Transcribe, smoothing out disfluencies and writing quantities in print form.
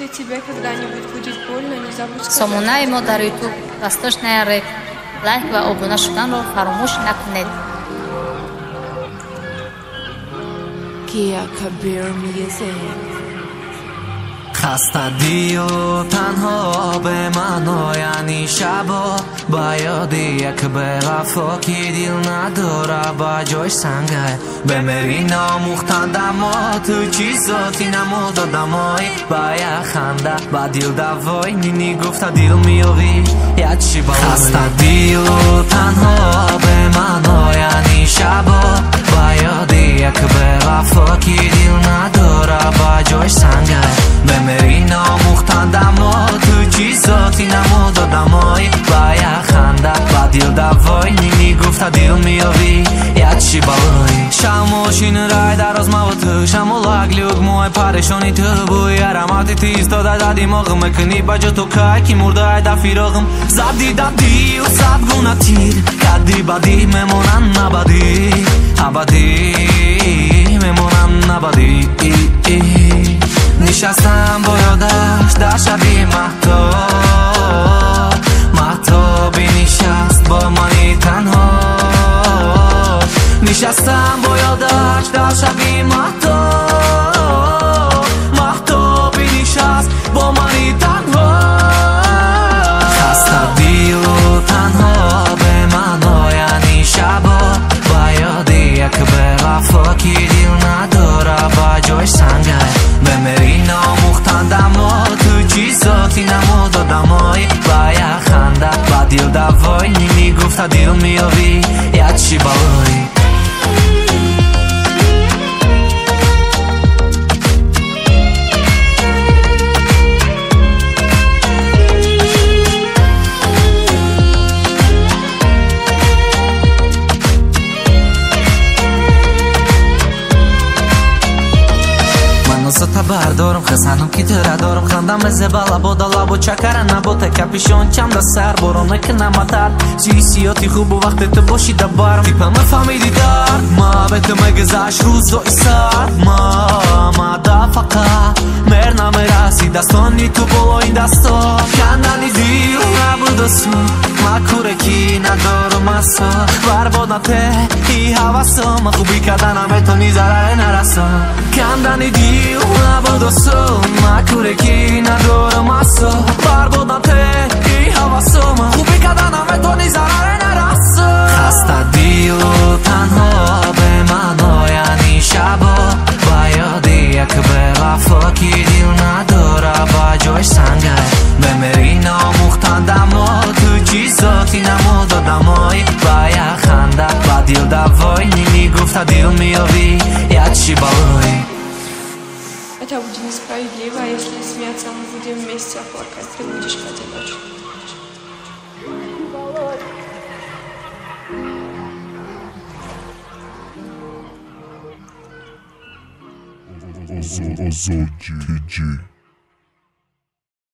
Если тебе когда-нибудь будет больно, не забудь сказать. Сомонаи мо дар YouTube дастошная реп. Лайк ва обуна шуданро фаромӯш накунед. Kia Kabir Music. خسته دیو تنها به منو یعنی شبا با یاد یک به وفا کی دل نداره با جایش سنگه بمیری ناموختن دما تو چیزاتی نمودادم های با یک خنده با دل دوای نینی گفته دل میوی یک چی با خسته دیو تنها به منو یعنی شبا با یاد یک به وفا کی دل نداره با جایش سنگه بمیری ناموختن دما تو چیزاتی نمودادم های با یک خنده با دل دوای نینی گفته دل میوی یک چی بالای شماشین رای در از موت شمولاک لیوگ موی پریشانی تو بوی ارماتی تیز داده دا دیماغم مکنی بجا تو که کی مرده دا فیراغم زدی دادی و زد گونه تیر کدی بدی میمونن نبدی ابدی میمونن نبدی نشستم با یادش در شبی مهتابی نشست با منی تنها نشستم با یادش در شبی مهتابی نشست با منی تنها خسته دیو تنها به منو یعنی شبا با یاد یک به وفا کی دل نداره با جایش سنگه بمیری ناموختن دما تو چیزاتی نمودادم های با یک خنده با دل دوای نینی گفته دل میوی یک چی بالای نوزتا بردارم خزنم کی تره دارم خندم زبالا بادا لبو چکره نبوته کپیشون چم دا سر برو نکنم اتر سیاتی خوب و وقت تو باشی دا برم تیپم فهمیدی درد ما به تو مگذشت روز و ایسار ما دا فقط مر نمیرسی دستانی تو بالا این دستا کندنی دیو نبود و سو ما کورکی ندارم اصا برباد نته ای حواسا ما خوبی کردنم تو نی ضرر نرسا کندنی دیو نبود و سو ما کورکی ندارم اصا برباد نته ای حواسا ما خوبی کردنم تو نی ضرر نرسا خسته دیو تنها به منو یعنی شبا با یاد یک به وفا کی دل نداره با جایش سنگه بمیری ناموختن دما تو چیزاتی نمودادم های با یک خنده با دل دوای نینی گفته دل میوی یک چی بالای Это будет несправедливо, а если смеяться мы будем вместе, а плакать ты будешь в одиночку. Azul TG.